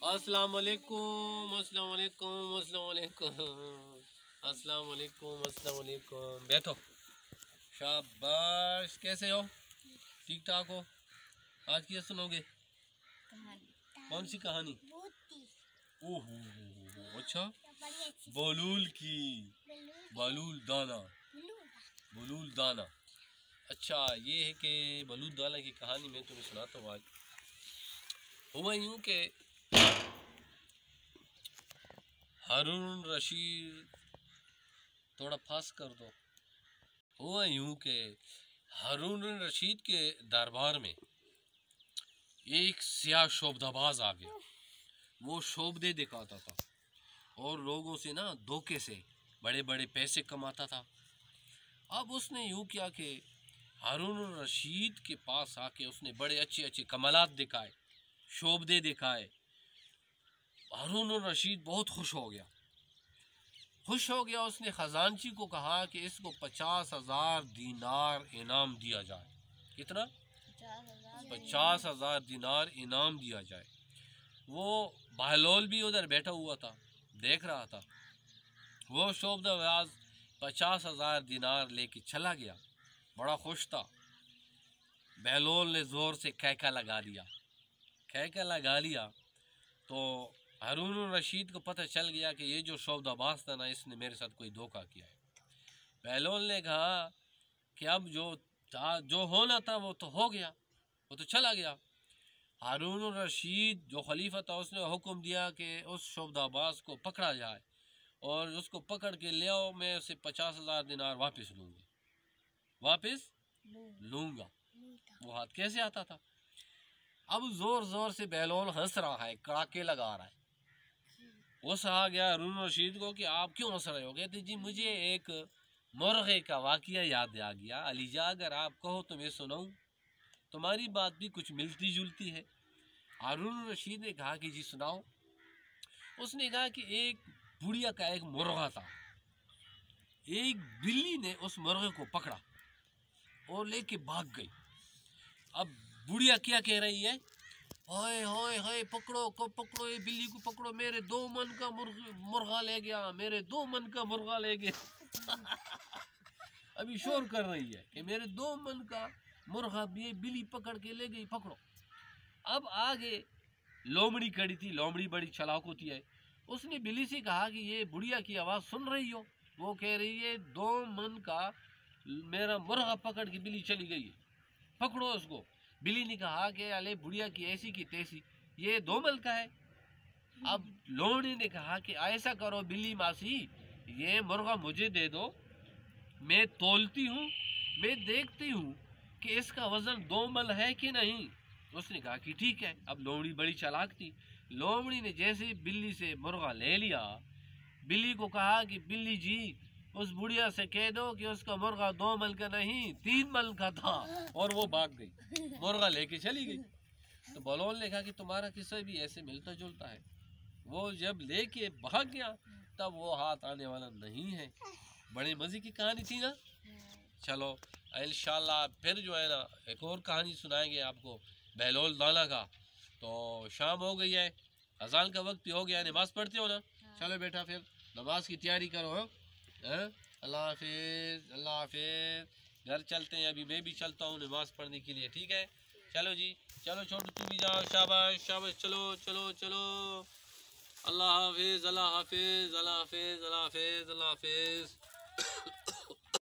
अस्सलाम वालेकुम, अस्सलाम वालेकुम, अस्सलाम वालेकुम, अस्सलाम वालेकुम, अस्सलाम वालेकुम। बैठो। शाबाश, कैसे हो? ठीक ठाक हो? आज क्या सुनोगे? कौन सी कहानी? ओहो, अच्छा, बलूल की। बलूल दाना, बलूल दाना। अच्छा, ये है कि बलूल दाना की कहानी मैं तुम्हें सुनाता हूँ। आज हुआ यूँ कि हारून रशीद, थोड़ा फास्ट कर दो। हुआ यूँ कि हारून रशीद के दरबार में एक सियाह शोबदाबाज आ गया। वो शोबदे दिखाता था और लोगों से ना धोखे से बड़े बड़े पैसे कमाता था। अब उसने यूँ किया कि हारून रशीद के पास आके उसने बड़े अच्छे अच्छे कमालात दिखाए, शोबदे दिखाए। हारून रशीद बहुत खुश हो गया। उसने खजानची को कहा कि इसको 50,000 दीनार इनाम दिया जाए। कितना? 50,000 दीनार इनाम दिया जाए। वो बहलोल भी उधर बैठा हुआ था, देख रहा था। वो शोबदाबाज 50,000 दीनार लेके चला गया, बड़ा खुश था। बहलोल ने ज़ोर से कहका लगा लिया तो हारून रशीद को पता चल गया कि ये जो शोबदाबाज था ना, इसने मेरे साथ कोई धोखा किया है। बहलोल ने कहा कि अब जो होना था वो तो हो गया, वो तो चला गया। हारून रशीद जो खलीफा था उसने हुक्म दिया कि उस शोबदाबाज को पकड़ा जाए और उसको पकड़ के ले आओ, मैं उसे 50,000 दिनार वापस लूँगा। वो हाथ कैसे आता था? अब जोर जोर से बहलोल हंस रहा है, कड़ाके लगा रहा है। वो सहा गया हारून रशीद को कि आप क्यों हंस रहे हो? कहते जी मुझे एक मुर्गे का वाक़या याद आ गया। अलीजा, अगर आप कहो तो मैं सुनाऊं, तुम्हारी बात भी कुछ मिलती जुलती है। हारून रशीद ने कहा कि जी सुनाओ। उसने कहा कि एक बुढ़िया का एक मुर्गा था। एक बिल्ली ने उस मुर्गे को पकड़ा और लेके भाग गई। अब बुढ़िया क्या कह रही है? हाय हाय हाय, पकड़ो ये बिल्ली को पकड़ो, मेरे 2 मन का मुर्गा ले गया, मेरे 2 मन का मुर्गा ले गया। अभी शोर कर रही है कि मेरे 2 मन का मुर्गा ये बिल्ली पकड़ के ले गई, पकड़ो। अब आगे लोमड़ी खड़ी थी। लोमड़ी बड़ी चालाक होती है। उसने बिल्ली से कहा कि ये बुढ़िया की आवाज़ सुन रही हो? वो कह रही है 2 मन का मेरा मुर्गा पकड़ के बिल्ली चली गई है, पकड़ो उसको। बिल्ली ने कहा कि अले बुढ़िया की ऐसी की तैसी, ये 2 मन का है। अब लोमड़ी ने कहा कि ऐसा करो बिल्ली मासी, ये मुर्गा मुझे दे दो, मैं तोलती हूँ, मैं देखती हूँ कि इसका वजन 2 मन है कि नहीं। उसने कहा कि ठीक है। अब लोमड़ी बड़ी चालाक थी। लोमड़ी ने जैसे बिल्ली से मुर्गा ले लिया, बिल्ली को कहा कि बिल्ली जी उस बुढ़िया से कह दो कि उसका मुर्गा 2 मन का नहीं 3 मन का था, और वो भाग गई, मुर्गा लेके चली गई। तो बलौल ने कहा कि तुम्हारा किस्सा भी ऐसे मिलता जुलता है। वो जब लेके भाग गया तब वो हाथ आने वाला नहीं है। बड़े मज़े की कहानी थी ना। चलो इंशाल्लाह फिर जो है ना एक और कहानी सुनाएंगे आपको बहलोल दाना का। तो शाम हो गई है, अजान का वक्त भी हो गया, नमाज़ पढ़ते हो ना? चलो बेटा फिर नमाज की तैयारी करो। हाँ, अल्लाह हाफिज़, अल्लाह हाफिज़। घर चलते हैं, अभी मैं भी चलता हूँ नमाज़ पढ़ने के लिए। ठीक है, चलो जी, चलो छोटू तू भी जाओ। शाबाश शाबाश, चलो चलो चलो। अल्लाह हाफिज़, अल्लाह हाफिज़, अल्लाह हाफिज़, अल्लाह हाफिज़, अल्लाह हाफिज़।